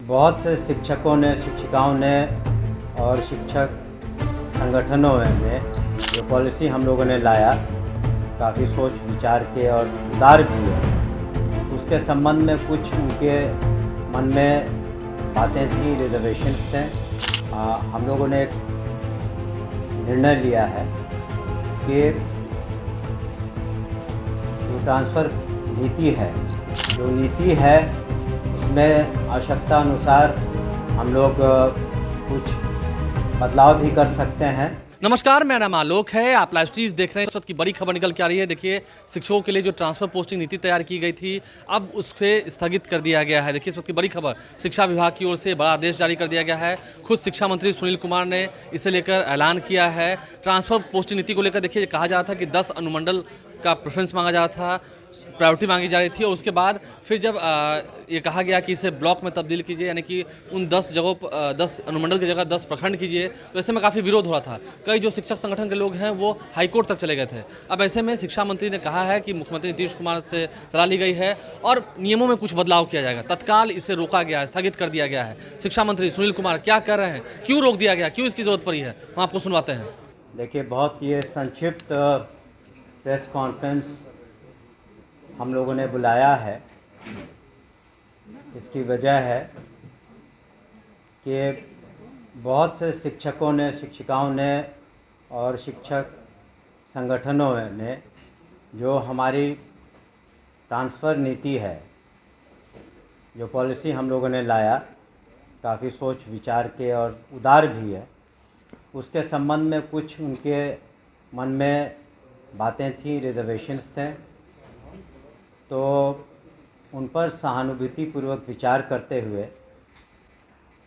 बहुत से शिक्षकों ने, शिक्षिकाओं ने और शिक्षक संगठनों ने जो पॉलिसी हम लोगों ने लाया, काफ़ी सोच विचार के और उदार भी है। उसके संबंध में कुछ उनके मन में बातें थी, रिजर्वेशंस थे। हम लोगों ने एक निर्णय लिया है कि जो ट्रांसफ़र नीति है उसमें आवश्यकता अनुसार हम लोग कुछ बदलाव भी कर सकते हैं। नमस्कार, मेरा नाम आलोक है। आप लाइव स्ट्रीज देख रहे हैं। इस वक्त की बड़ी खबर निकल के आ रही है। देखिए, शिक्षकों के लिए जो ट्रांसफर पोस्टिंग नीति तैयार की गई थी, अब उसके स्थगित कर दिया गया है। देखिए, इस वक्त की बड़ी खबर, शिक्षा विभाग की ओर से बड़ा आदेश जारी कर दिया गया है। खुद शिक्षा मंत्री सुनील कुमार ने इसे लेकर ऐलान किया है। ट्रांसफर पोस्टिंग नीति को लेकर देखिए, कहा जा रहा था कि 10 अनुमंडल का प्रेफरेंस मांगा जा रहा था, प्रायोरिटी मांगी जा रही थी, और उसके बाद फिर जब ये कहा गया कि इसे ब्लॉक में तब्दील कीजिए, यानी कि उन 10 जगहों पर 10 अनुमंडल की जगह 10 प्रखंड कीजिए, तो ऐसे में काफ़ी विरोध हो रहा था। कई जो शिक्षक संगठन के लोग हैं वो हाईकोर्ट तक चले गए थे। अब ऐसे में शिक्षा मंत्री ने कहा है कि मुख्यमंत्री नीतीश कुमार से सलाह ली गई है और नियमों में कुछ बदलाव किया जाएगा। तत्काल इसे रोका गया है, स्थगित कर दिया गया है। शिक्षा मंत्री सुनील कुमार क्या कर रहे हैं, क्यों रोक दिया गया, क्यों इसकी जरूरत पड़ी है, हम आपको सुनवाते हैं। देखिए, बहुत ये संक्षिप्त प्रेस कॉन्फ्रेंस हम लोगों ने बुलाया है। इसकी वजह है कि बहुत से शिक्षकों ने, शिक्षिकाओं ने और शिक्षक संगठनों ने जो हमारी ट्रांसफ़र नीति है, जो पॉलिसी हम लोगों ने लाया, काफ़ी सोच विचार के और उदार भी है। उसके संबंध में कुछ उनके मन में बातें थी, रिजर्वेशंस थे, तो उन पर सहानुभूतिपूर्वक विचार करते हुए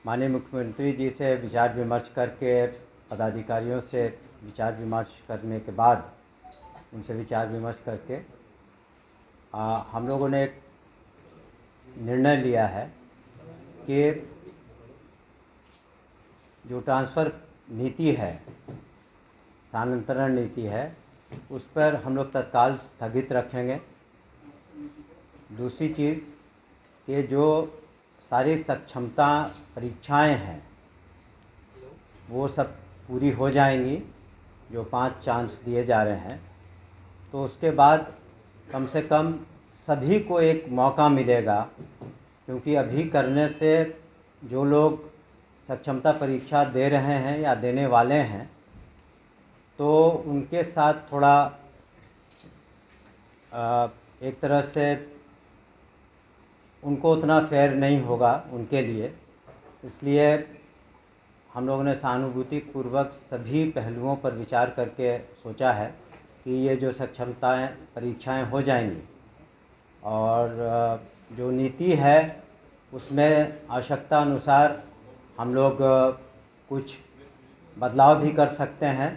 माननीय मुख्यमंत्री जी से विचार विमर्श करके, पदाधिकारियों से विचार विमर्श करने के बाद, उनसे विचार विमर्श करके हम लोगों ने एक निर्णय लिया है कि जो ट्रांसफ़र नीति है, स्थानांतरण नीति है, उस पर हम लोग तत्काल स्थगित रखेंगे। दूसरी चीज़ कि जो सारी सक्षमता परीक्षाएं हैं वो सब पूरी हो जाएंगी, जो 5 चांस दिए जा रहे हैं, तो उसके बाद कम से कम सभी को एक मौका मिलेगा। क्योंकि अभी करने से जो लोग सक्षमता परीक्षा दे रहे हैं या देने वाले हैं, तो उनके साथ थोड़ा एक तरह से उनको उतना फेयर नहीं होगा उनके लिए। इसलिए हम लोगों ने सहानुभूतिपूर्वक सभी पहलुओं पर विचार करके सोचा है कि ये जो सक्षमताएं परीक्षाएं हो जाएंगी, और जो नीति है उसमें आवश्यकता अनुसार हम लोग कुछ बदलाव भी कर सकते हैं।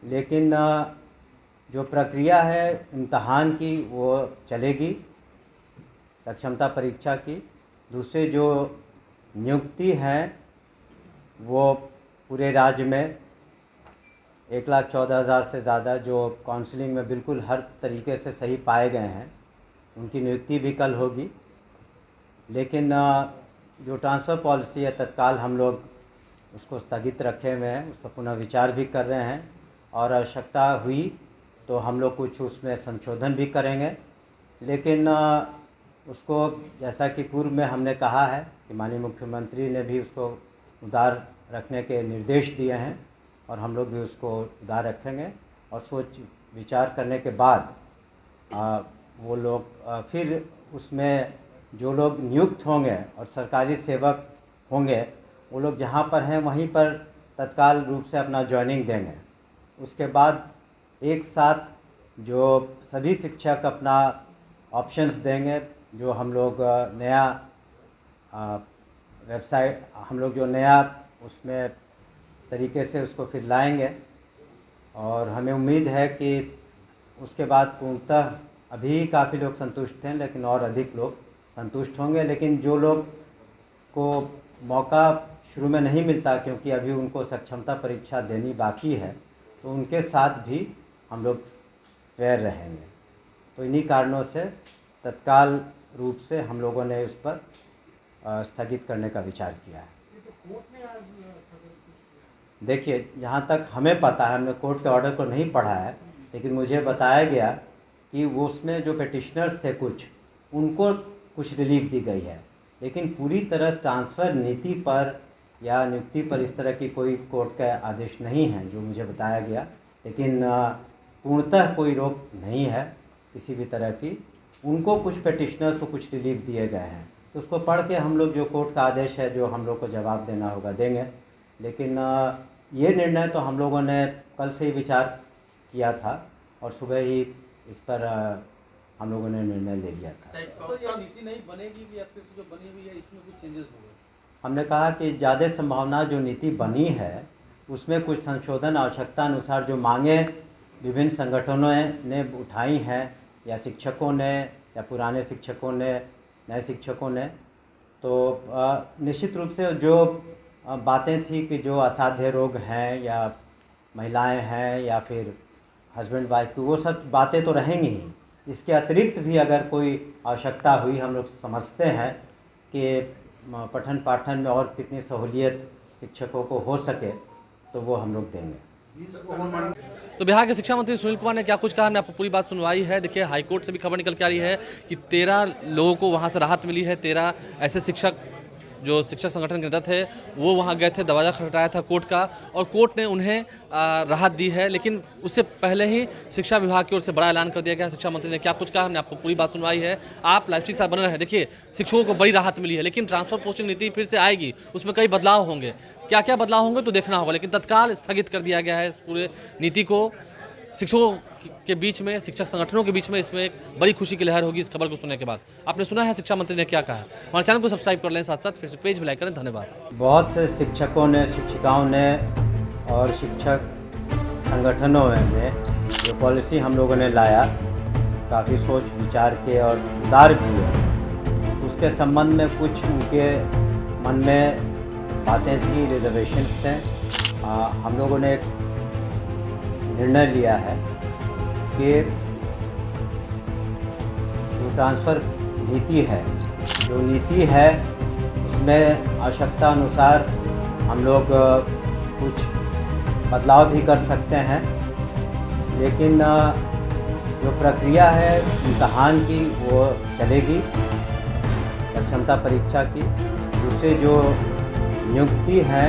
लेकिन जो प्रक्रिया है इम्तहान की वो चलेगी, सक्षमता परीक्षा की। दूसरे जो नियुक्ति हैं वो पूरे राज्य में 1,14,000 से ज़्यादा जो काउंसलिंग में बिल्कुल हर तरीके से सही पाए गए हैं, उनकी नियुक्ति भी कल होगी। लेकिन जो ट्रांसफ़र पॉलिसी है, तत्काल हम लोग उसको स्थगित रखे हुए हैं, उस पर पुनः विचार भी कर रहे हैं, और आवश्यकता हुई तो हम लोग कुछ उसमें संशोधन भी करेंगे। लेकिन उसको, जैसा कि पूर्व में हमने कहा है कि माननीय मुख्यमंत्री ने भी उसको उदार रखने के निर्देश दिए हैं, और हम लोग भी उसको उदार रखेंगे। और सोच विचार करने के बाद वो लोग फिर उसमें जो लोग नियुक्त होंगे और सरकारी सेवक होंगे, वो लोग जहाँ पर हैं वहीं पर तत्काल रूप से अपना ज्वाइनिंग देंगे। उसके बाद एक साथ जो सभी शिक्षक अपना ऑप्शंस देंगे, जो हम लोग नया वेबसाइट, हम लोग जो नया उसमें तरीके से उसको फिर लाएंगे, और हमें उम्मीद है कि उसके बाद पूर्णतः, अभी काफ़ी लोग संतुष्ट हैं लेकिन और अधिक लोग संतुष्ट होंगे। लेकिन जो लोग को मौका शुरू में नहीं मिलता, क्योंकि अभी उनको सक्षमता परीक्षा देनी बाकी है, तो उनके साथ भी हम लोग फेयर रहेंगे। तो इन्हीं कारणों से तत्काल रूप से हम लोगों ने उस पर स्थगित करने का विचार किया है। देखिए, जहाँ तक हमें पता है, हमने कोर्ट के ऑर्डर को नहीं पढ़ा है, लेकिन मुझे बताया गया कि वो उसमें जो पेटिशनर्स थे उनको कुछ रिलीफ दी गई है, लेकिन पूरी तरह ट्रांसफ़र नीति पर या नियुक्ति पर इस तरह की कोई कोर्ट का आदेश नहीं है जो मुझे बताया गया। लेकिन पूर्णतः कोई रोक नहीं है किसी भी तरह की। उनको कुछ पेटिशनर्स को कुछ रिलीफ दिए गए हैं, तो उसको पढ़ के हम लोग जो कोर्ट का आदेश है जो हम लोग को जवाब देना होगा देंगे। लेकिन ये निर्णय तो हम लोगों ने कल से ही विचार किया था और सुबह ही इस पर हम लोगों ने निर्णय ले लिया था। तो ये नीति नहीं बनेगी कि फिर जो बनी हुई है इसमें कुछ चेंजेस होंगे? हमने कहा कि ज़्यादा संभावना जो नीति बनी है उसमें कुछ संशोधन आवश्यकता अनुसार जो मांगे विभिन्न संगठनों ने उठाई हैं या शिक्षकों ने या पुराने शिक्षकों ने नए शिक्षकों ने, तो निश्चित रूप से जो बातें थी कि जो असाध्य रोग हैं या महिलाएं हैं या फिर हस्बैंड वाइफ की, वो सब बातें तो रहेंगी ही। इसके अतिरिक्त भी अगर कोई आवश्यकता हुई, हम लोग समझते हैं कि पठन पाठन में और कितनी सहूलियत शिक्षकों को हो सके, तो वो हम लोग देंगे। तो बिहार के शिक्षा मंत्री सुनील कुमार ने क्या कुछ कहा, हमने आपको पूरी बात सुनवाई है। देखिए, हाईकोर्ट से भी खबर निकल के आ रही है कि 13 लोगों को वहां से राहत मिली है। 13 ऐसे शिक्षक जो शिक्षक संगठन के नेता थे वो वहां गए थे, दरवाज़ा खटखटाया था कोर्ट का और कोर्ट ने उन्हें राहत दी है। लेकिन उससे पहले ही शिक्षा विभाग की ओर से बड़ा ऐलान कर दिया गया। शिक्षा मंत्री ने क्या कुछ कहा, हमने आपको पूरी बात सुनवाई है। आप लाइव स्ट्रीम के साथ बने रहे। देखिए, शिक्षकों को बड़ी राहत मिली है, लेकिन ट्रांसफर पोस्टिंग नीति फिर से आएगी, उसमें कई बदलाव होंगे। क्या क्या बदलाव होंगे तो देखना होगा, लेकिन तत्काल स्थगित कर दिया गया है इस पूरे नीति को। शिक्षकों के बीच में, शिक्षक संगठनों के बीच में इसमें एक बड़ी खुशी की लहर होगी इस खबर को सुनने के बाद। आपने सुना है शिक्षा मंत्री ने क्या कहा। हमारे चैनल को सब्सक्राइब कर लें, साथ साथ फेसबुक पेज भी लाइक करें। धन्यवाद। बहुत से शिक्षकों ने, शिक्षिकाओं ने और शिक्षक संगठनों ने जो पॉलिसी हम लोगों ने लाया, काफ़ी सोच विचार के और उदार भी है। उसके संबंध में कुछ उनके मन में बातें थी, रिजर्वेशन थे। हम लोगों ने एक निर्णय लिया है कि जो ट्रांसफ़र नीति है उसमें आवश्यकता अनुसार हम लोग कुछ बदलाव भी कर सकते हैं, लेकिन जो प्रक्रिया है इम्तहान की वो चलेगी, क्षमता परीक्षा की। दूसरे जो नियुक्ति है